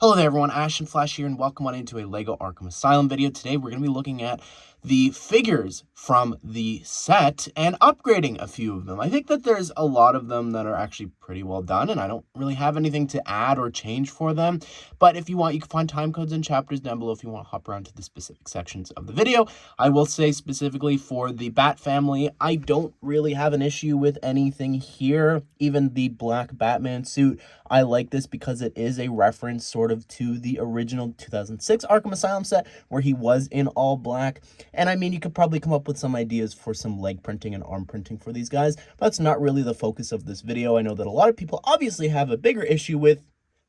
Hello there everyone, Ash and Flash here, and welcome on into a LEGO Arkham Asylum video. Today we're going to be looking at the figures from the set and upgrading a few of them. I think that there's a lot of them that are actually pretty well done, and I don't really have anything to add or change for them. But if you want, you can find time codes and chapters down below if you want to hop around to the specific sections of the video. I will say specifically for the Bat family, I don't really have an issue with anything here. Even the black Batman suit, I like this because it is a reference sort of to the original 2006 Arkham Asylum set where he was in all black. And I mean, you could probably come up with some ideas for some leg printing and arm printing for these guys, but that's not really the focus of this video. I know that a lot of people obviously have a bigger issue with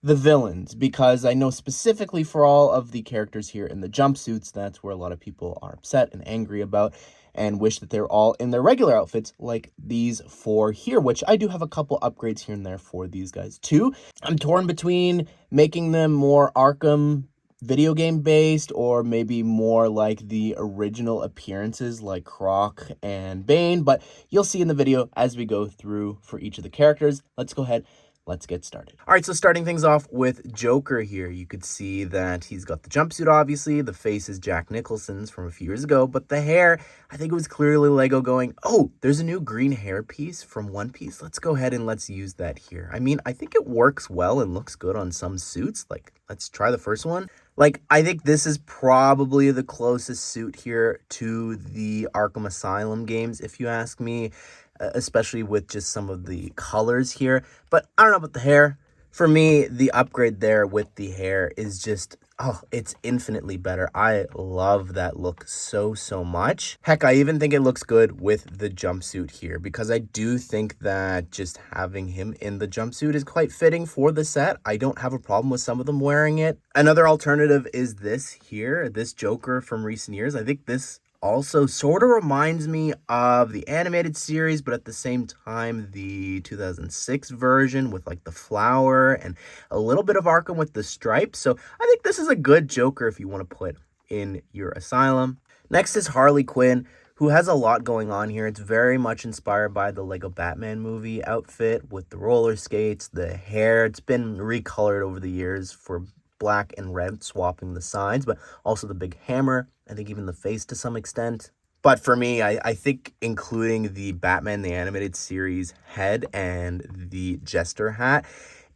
the villains, because I know specifically for all of the characters here in the jumpsuits, that's where a lot of people are upset and angry about and wish that they're all in their regular outfits like these four here, which I do have a couple upgrades here and there for these guys too. I'm torn between making them more Arkham video game based or maybe more like the original appearances like Croc and Bane, but you'll see in the video as we go through for each of the characters. Let's go ahead. Let's get started. All right, so starting things off with Joker here, you could see that he's got the jumpsuit, obviously. The face is Jack Nicholson's from a few years ago, but the hair, I think it was clearly LEGO going, oh, there's a new green hair piece from One Piece. Let's go ahead and let's use that here. I mean, I think it works well and looks good on some suits. Like, let's try the first one. Like, I think this is probably the closest suit here to the Arkham Asylum games, if you ask me, especially with just some of the colors here. But I don't know about the hair. For me, the upgrade there with the hair is just, oh, it's infinitely better. I love that look so much. Heck, I even think it looks good with the jumpsuit here, because I do think that just having him in the jumpsuit is quite fitting for the set. I don't have a problem with some of them wearing it. Another alternative is this here, this Joker from recent years. I think this also sort of reminds me of the animated series, but at the same time, the 2006 version with like the flower and a little bit of Arkham with the stripes. So I think this is a good Joker if you want to put in your asylum. Next is Harley Quinn, who has a lot going on here. It's very much inspired by the Lego Batman movie outfit with the roller skates, the hair. It's been recolored over the years for black and red, swapping the sides, but also the big hammer. I think even the face to some extent. But for me, I think including the Batman the Animated Series head and the Jester hat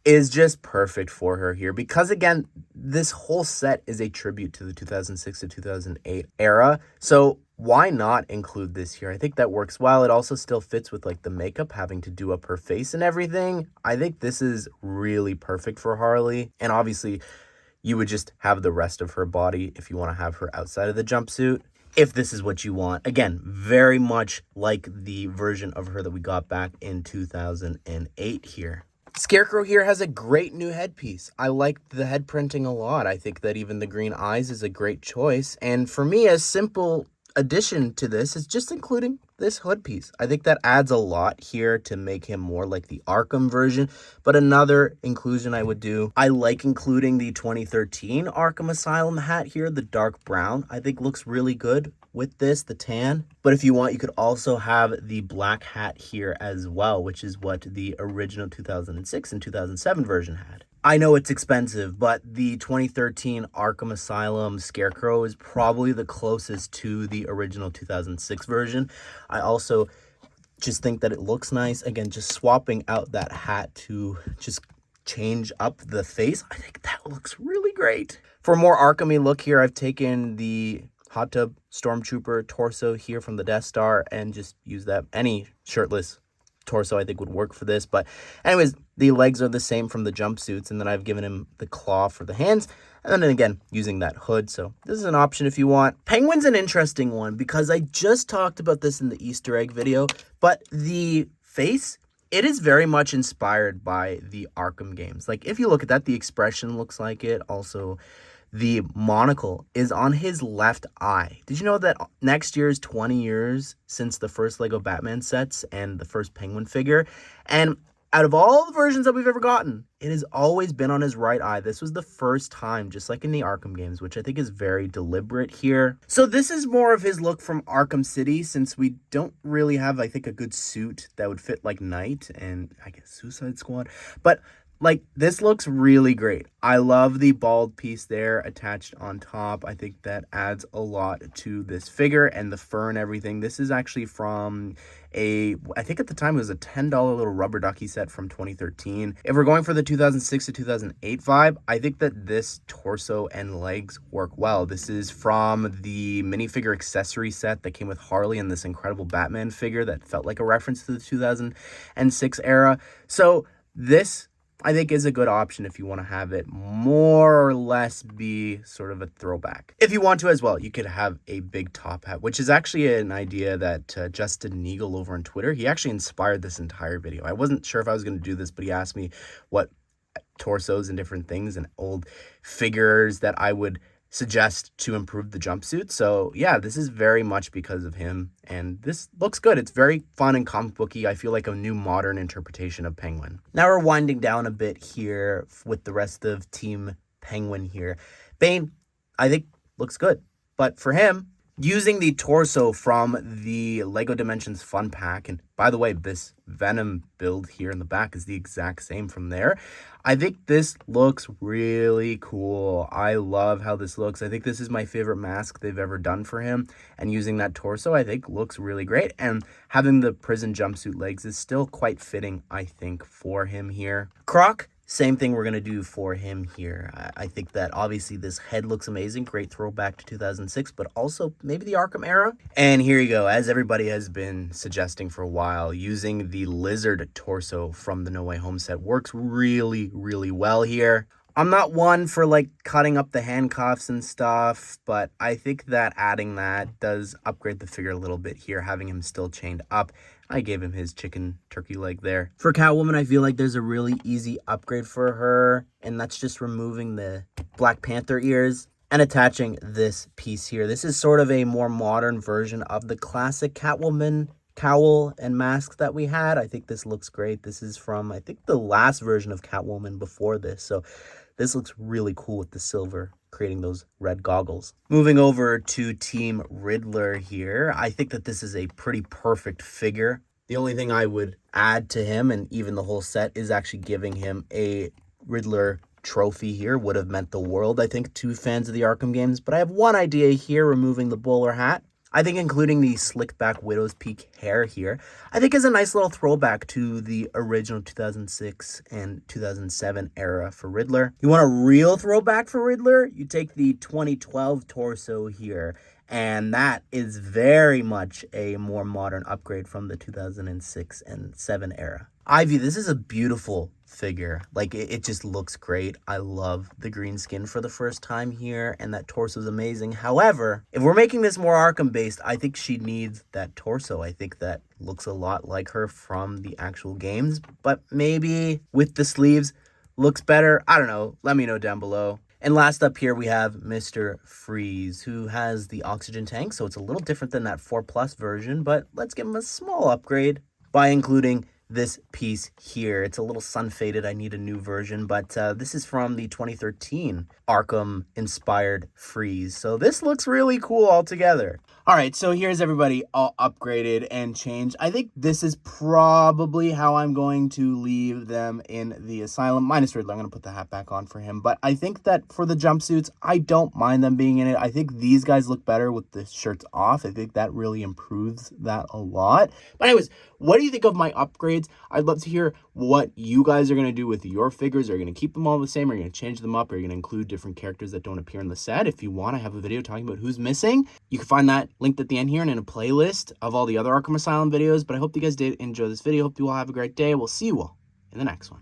is just perfect for her here, because again, this whole set is a tribute to the 2006 to 2008 era. So why not include this here? I think that works well. It also still fits with like the makeup, having to do up her face and everything. I think this is really perfect for Harley. And obviously, you would just have the rest of her body if you want to have her outside of the jumpsuit, if this is what you want. Again, very much like the version of her that we got back in 2008 here. Scarecrow here has a great new headpiece. I like the head printing a lot. I think that even the green eyes is a great choice. And for me, a simple addition to this is just including this hood piece. I think that adds a lot here to make him more like the Arkham version. But another inclusion I would do, I like including the 2013 Arkham Asylum hat here, the dark brown. I think looks really good with this, the tan. But if you want, you could also have the black hat here as well, which is what the original 2006 and 2007 version had. I know it's expensive, but the 2013 Arkham Asylum Scarecrow is probably the closest to the original 2006 version. I also just think that it looks nice. Again, just swapping out that hat to just change up the face, I think that looks really great. For a more Arkham-y look here, I've taken the Hot Tub Stormtrooper torso here from the Death Star and just use that. Any shirtless torso I think would work for this. But anyways, the legs are the same from the jumpsuits, and then I've given him the claw for the hands, and then again using that hood. So this is an option if you want. Penguin's an interesting one because I just talked about this in the Easter egg video, but the face, it is very much inspired by the Arkham games. Like if you look at that, the expression looks like it. Also, the monocle is on his left eye. Did you know that next year is 20 years since the first Lego Batman sets and the first Penguin figure? And out of all the versions that we've ever gotten, it has always been on his right eye. This was the first time, just like in the Arkham games, which I think is very deliberate here. So this is more of his look from Arkham City, since we don't really have, I think, a good suit that would fit like Knight and I guess Suicide Squad. But Like, this looks really great. I love the bald piece there attached on top. I think that adds a lot to this figure and the fur and everything. This is actually from I think at the time it was a $10 little rubber ducky set from 2013. If we're going for the 2006 to 2008 vibe, I think that this torso and legs work well. This is from the minifigure accessory set that came with Harley and this incredible Batman figure that felt like a reference to the 2006 era. So this, I think, is a good option if you want to have it more or less be sort of a throwback. If you want to as well, you could have a big top hat, which is actually an idea that Justin Neagle over on Twitter, he actually inspired this entire video. I wasn't sure if I was going to do this, but he asked me what torsos and different things and old figures that I would suggest to improve the jumpsuit. So yeah, this is very much because of him, and this looks good. It's very fun and comic booky. I feel like a new modern interpretation of Penguin. Now we're winding down a bit here with the rest of Team Penguin here. Bane, I think, looks good, but for him, using the torso from the Lego Dimensions Fun Pack, and by the way, this Venom build here in the back is the exact same from there. I think this looks really cool. I love how this looks. I think this is my favorite mask they've ever done for him, and using that torso, I think, looks really great, and having the prison jumpsuit legs is still quite fitting, I think, for him here. Croc, same thing we're going to do for him here. I think that obviously this head looks amazing. Great throwback to 2006, but also maybe the Arkham era. And here you go. As everybody has been suggesting for a while, using the lizard torso from the No Way Home set works really, really well here. I'm not one for like cutting up the handcuffs and stuff, but I think that adding that does upgrade the figure a little bit here, having him still chained up. I gave him his chicken turkey leg there. For Catwoman, I feel like there's a really easy upgrade for her, and that's just removing the Black Panther ears and attaching this piece here. This is sort of a more modern version of the classic Catwoman cowl and mask that we had. I think this looks great. This is from, I think, the last version of Catwoman before this. So this looks really cool with the silver, creating those red goggles. Moving over to Team Riddler here, I think that this is a pretty perfect figure. The only thing I would add to him, and even the whole set, is actually giving him a Riddler trophy here. Would have meant the world, I think, to fans of the Arkham games. But I have one idea here, removing the bowler hat. I think including the slick back widow's peak hair here, I think is a nice little throwback to the original 2006 and 2007 era for Riddler. You want a real throwback for Riddler? You take the 2012 torso here, and that is very much a more modern upgrade from the 2006 and 7 era. I view this as a beautiful figure. Like, it just looks great. I love the green skin for the first time here, and that torso is amazing. However, if we're making this more Arkham based, I think she needs that torso. I think that looks a lot like her from the actual games, but maybe with the sleeves looks better. I don't know. Let me know down below. And last up here, we have Mr. Freeze, who has the oxygen tank, so it's a little different than that 4+ version, but let's give him a small upgrade by including this piece here. It's a little sun-faded. I need a new version, but this is from the 2013 Arkham-inspired Freeze. So this looks really cool altogether. All right, so here's everybody all upgraded and changed. I think this is probably how I'm going to leave them in the asylum, minus Riddler. I'm going to put the hat back on for him, but I think that for the jumpsuits, I don't mind them being in it. I think these guys look better with the shirts off. I think that really improves that a lot. But anyways, what do you think of my upgrades? I'd love to hear what you guys are going to do with your figures. Are you going to keep them all the same? Are you going to change them up? Are you going to include different characters that don't appear in the set? If you want, I have a video talking about who's missing. You can find that linked at the end here and in a playlist of all the other Arkham Asylum videos. But I hope you guys did enjoy this video. Hope you all have a great day. We'll see you all in the next one.